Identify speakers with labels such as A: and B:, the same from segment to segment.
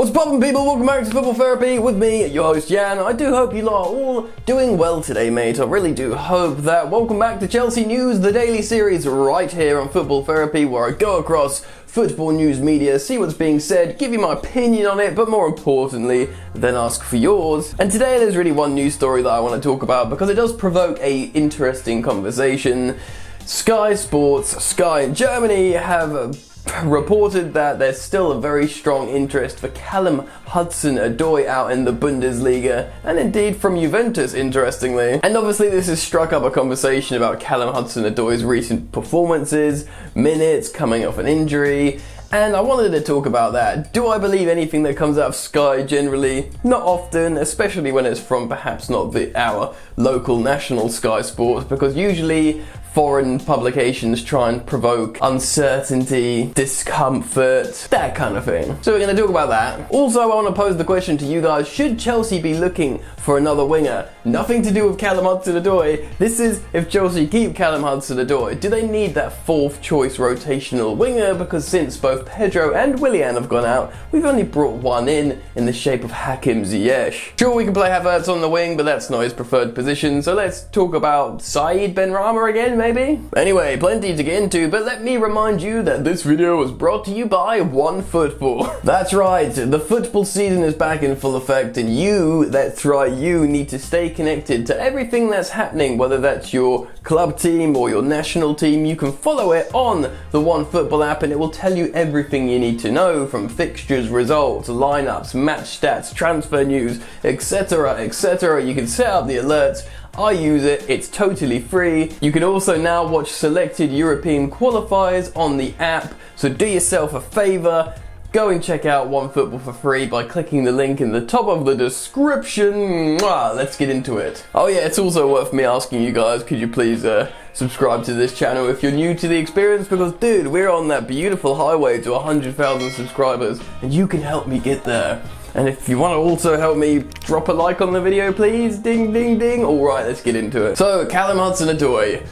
A: What's poppin', people? Welcome back to Football Therapy with me, your host Jan. I do hope you lot are all doing well today, mate. I really do hope that. Welcome back to Chelsea News, the daily series right here on Football Therapy, where I go across football news media, see what's being said, give you my opinion on it, but more importantly, then ask for yours. And today there's really one news story that I want to talk about because it does provoke a interesting conversation. Sky Sports, Sky in Germany have reported that there's still a very strong interest for Callum HudsonOdoi out in the Bundesliga, and indeed from Juventus, interestingly. And obviously this has struck up a conversation about Callum HudsonOdoi's recent performances, minutes, coming off an injury, and I wanted to talk about that. Do I believe anything that comes out of Sky generally? Not often, especially when it's from perhaps not our local national Sky Sports, because usually foreign publications try and provoke uncertainty, discomfort, that kind of thing. So we're going to talk about that. Also, I want to pose the question to you guys, should Chelsea be looking for another winger? Nothing to do with Callum HudsonOdoi. This is if Chelsea keep Callum HudsonOdoi. Do they need that fourth choice rotational winger? Because since both Pedro and Willian have gone out, we've only brought one in the shape of Hakim Ziyech. Sure, we can play Havertz on the wing, but that's not his preferred position. So let's talk about Said Benrahma again, maybe? Anyway, plenty to get into, but let me remind you that this video was brought to you by OneFootball. That's right, the football season is back in full effect, and that's right, you need to stay connected to everything that's happening, whether that's your club team or your national team. You can follow it on the OneFootball app, and it will tell you everything you need to know, from fixtures, results, lineups, match stats, transfer news, etc, etc. You can set up the alerts. I use it, it's totally free. You can also now watch selected European qualifiers on the app, so do yourself a favour, go and check out OneFootball for free by clicking the link in the top of the description. Let's get into it. Oh yeah, it's also worth me asking you guys, could you please subscribe to this channel if you're new to the experience, because dude, we're on that beautiful highway to 100,000 subscribers, and you can help me get there. And if you want to also help me, drop a like on the video, please. Ding, ding, ding. Alright, let's get into it. So, Callum HudsonOdoi,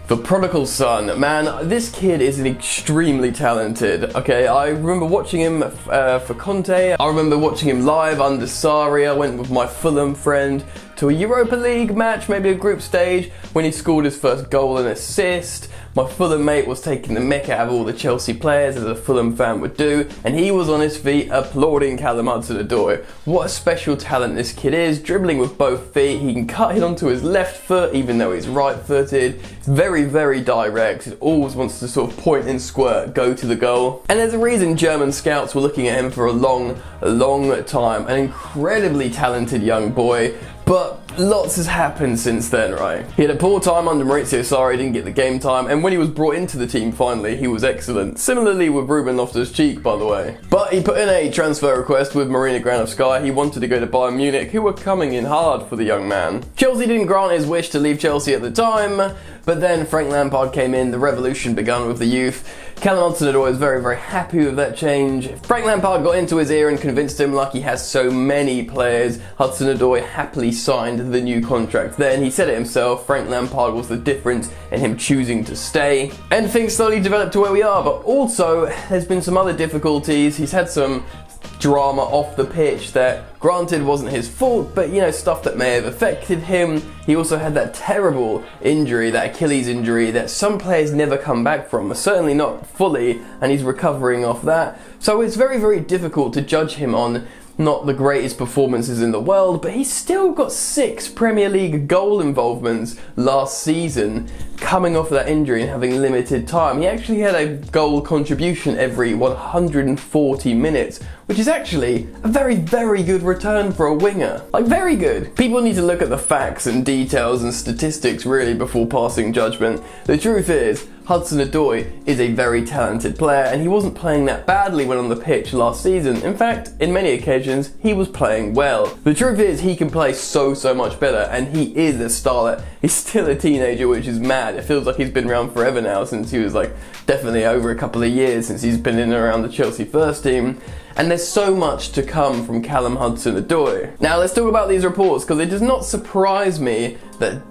A: the prodigal son. Man, this kid is extremely talented. Okay, I remember watching him for Conte. I remember watching him live under Sarr. I went with my Fulham friend to a Europa League match, maybe a group stage, when he scored his first goal and assist. My Fulham mate was taking the mick out of all the Chelsea players, as a Fulham fan would do, and he was on his feet applauding Callum HudsonOdoi. What a special talent this kid is, dribbling with both feet. He can cut it onto his left foot even though he's right-footed. Very, very direct. He always wants to sort of point and squirt, go to the goal. And there's a reason German scouts were looking at him for a long time. An incredibly talented young boy. But lots has happened since then, right? He had a poor time under Maurizio Sarri, didn't get the game time, and when he was brought into the team finally, he was excellent. Similarly with Ruben Loftus-Cheek, by the way. But he put in a transfer request with Marina Granovskaya. He wanted to go to Bayern Munich, who were coming in hard for the young man. Chelsea didn't grant his wish to leave Chelsea at the time, but then Frank Lampard came in, the revolution began with the youth. Callum HudsonOdoi is very, very happy with that change. Frank Lampard got into his ear and convinced him, like he has so many players. HudsonOdoi happily signed the new contract then. He said it himself, Frank Lampard was the difference in him choosing to stay. And things slowly developed to where we are, but also there's been some other difficulties. He's had some drama off the pitch that, granted, wasn't his fault, but you know, stuff that may have affected him. He also had that terrible injury, that Achilles injury that some players never come back from, certainly not fully, and he's recovering off that. So it's very, very difficult to judge him on not the greatest performances in the world, but he's still got 6 Premier League goal involvements last season, coming off that injury and having limited time. He actually had a goal contribution every 140 minutes, which is actually a very, very good return for a winger. Like, very good. People need to look at the facts and details and statistics really before passing judgment. The truth is, HudsonOdoi is a very talented player, and he wasn't playing that badly when on the pitch last season. In fact, in many occasions, he was playing well. The truth is, he can play so much better, and he is a starlet. He's still a teenager, which is mad. It feels like he's been around forever now, since he was like definitely over a couple of years since he's been in and around the Chelsea first team. And there's so much to come from Callum HudsonOdoi. Now let's talk about these reports, because it does not surprise me that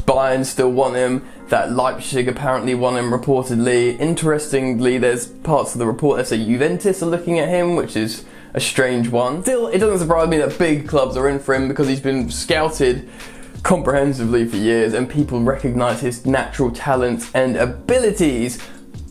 A: Bayern still want him, that Leipzig apparently want him reportedly. Interestingly, there's parts of the report that say Juventus are looking at him, which is a strange one. Still, it doesn't surprise me that big clubs are in for him because he's been scouted comprehensively for years and people recognise his natural talents and abilities.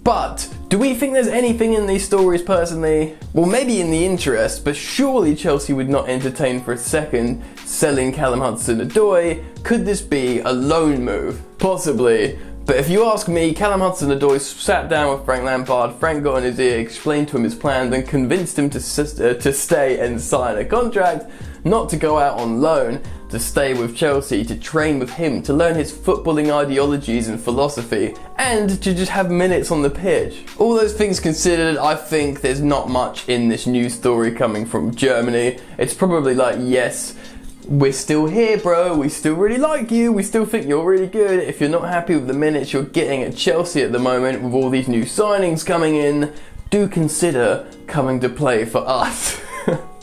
A: But do we think there's anything in these stories personally? Well, maybe in the interest, but surely Chelsea would not entertain for a second selling Callum HudsonOdoi. Could this be a loan move? Possibly. But if you ask me, Callum HudsonOdoi sat down with Frank Lampard, Frank got in his ear, explained to him his plans and convinced him to stay and sign a contract, not to go out on loan, to stay with Chelsea, to train with him, to learn his footballing ideologies and philosophy, and to just have minutes on the pitch. All those things considered, I think there's not much in this news story coming from Germany. It's probably like, yes, we're still here, bro, we still really like you, we still think you're really good. If you're not happy with the minutes you're getting at Chelsea at the moment with all these new signings coming in, do consider coming to play for us.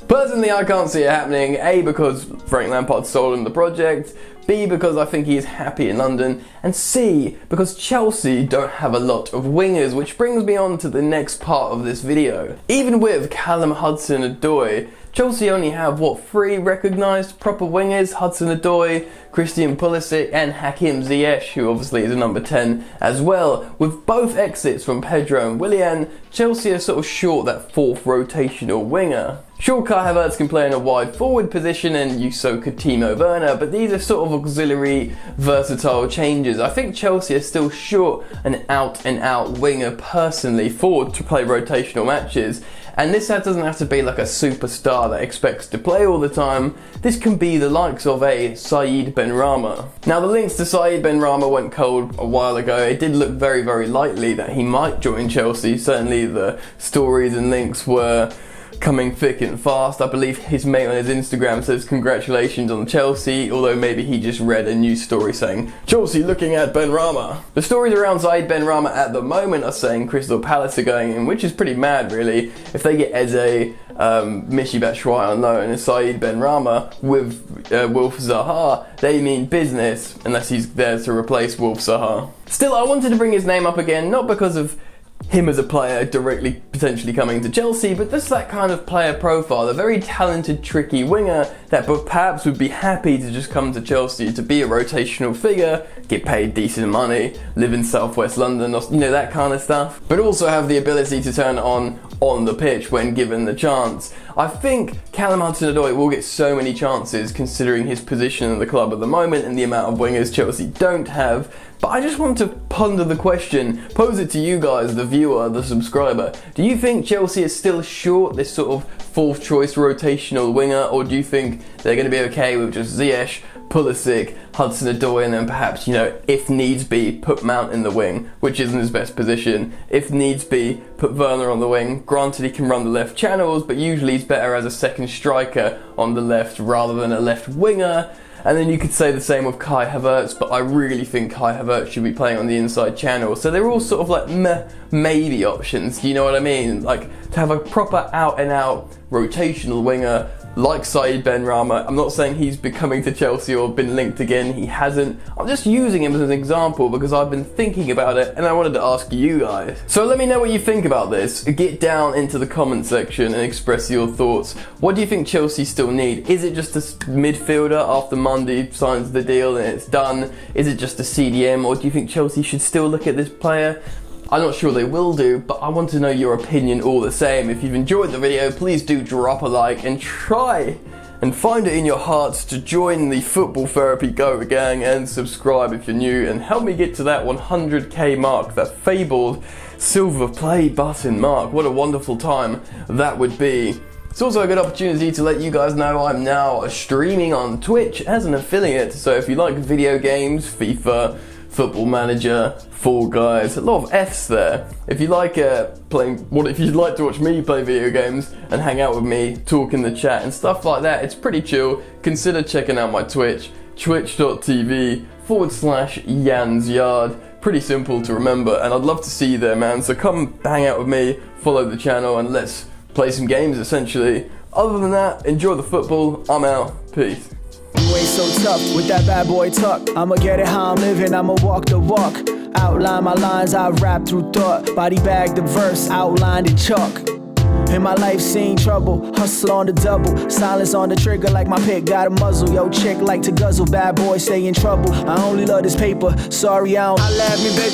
A: Personally, I can't see it happening, A, because Frank Lampard sold him the project, B, because I think he is happy in London, and C, because Chelsea don't have a lot of wingers, which brings me on to the next part of this video. Even with Callum HudsonOdoi, Chelsea only have, what, 3 recognised proper wingers? HudsonOdoi, Christian Pulisic and Hakim Ziyech, who obviously is a number 10 as well. With both exits from Pedro and Willian, Chelsea are sort of short that 4th rotational winger. Sure, Kai Havertz can play in a wide forward position and so could Timo Werner, but these are sort of auxiliary, versatile changes. I think Chelsea are still short an out-and-out winger personally forward to play rotational matches. And this doesn't have to be like a superstar that expects to play all the time. This can be the likes of a Said Benrahma. Now, the links to Said Benrahma went cold a while ago. It did look very, very likely that he might join Chelsea. Certainly the stories and links were coming thick and fast. I believe his mate on his Instagram says congratulations on Chelsea, although maybe he just read a news story saying Chelsea looking at Benrahma. The stories around Said Benrahma at the moment are saying Crystal Palace are going in, which is pretty mad really. If they get Eze, Michy Batshuayi on loan and Said Benrahma with Wilf Zaha, they mean business unless he's there to replace Wilf Zaha. Still, I wanted to bring his name up again, not because of him as a player directly potentially coming to Chelsea, but just that kind of player profile, a very talented, tricky winger that perhaps would be happy to just come to Chelsea to be a rotational figure, get paid decent money, live in southwest London, or, you know, that kind of stuff, but also have the ability to turn on the pitch when given the chance. I think Callum HudsonOdoi will get so many chances considering his position in the club at the moment and the amount of wingers Chelsea don't have. But I just want to ponder the question, pose it to you guys, the viewer, the subscriber. Do you think Chelsea is still short this sort of 4th choice rotational winger, or do you think they're going to be okay with just Ziyech, Pulisic, HudsonOdoi, and then perhaps, you know, if needs be, put Mount in the wing, which isn't his best position. If needs be, put Werner on the wing. Granted, he can run the left channels, but usually he's better as a second striker on the left rather than a left winger. And then you could say the same with Kai Havertz, but I really think Kai Havertz should be playing on the inside channel. So they're all sort of like maybe options, do you know what I mean? Like, to have a proper out-and-out rotational winger like Said Benrahma. I'm not saying he's becoming to Chelsea or been linked again, he hasn't. I'm just using him as an example because I've been thinking about it and I wanted to ask you guys. So let me know what you think about this. Get down into the comment section and express your thoughts. What do you think Chelsea still need? Is it just a midfielder after Monday signs the deal and it's done? Is it just a CDM, or do you think Chelsea should still look at this player? I'm not sure they will do, but I want to know your opinion all the same. If you've enjoyed the video, please do drop a like and try and find it in your hearts to join the Football Therapy Go gang and subscribe if you're new and help me get to that 100k mark, that fabled silver play button mark. What a wonderful time that would be. It's also a good opportunity to let you guys know I'm now streaming on Twitch as an affiliate, so if you like video games, FIFA, Football Manager, Fall Guys, a lot of F's there. If you like if you'd like to watch me play video games and hang out with me, talk in the chat and stuff like that, it's pretty chill. Consider checking out my Twitch, twitch.tv/YansYard. Pretty simple to remember, and I'd love to see you there, man. So come hang out with me, follow the channel, and let's play some games, essentially. Other than that, enjoy the football. I'm out. Peace.
B: You ain't so tough with that bad boy tuck. I'ma get it how I'm living, I'ma walk the walk. Outline my lines, I rap through thought. Body bag the verse, outlined in chalk. In my life, seen trouble, hustle on the double, silence on the trigger like my pick got a muzzle. Yo, chick like to guzzle, bad boy stay in trouble. I only love this paper, sorry I don't. I laugh me, baby.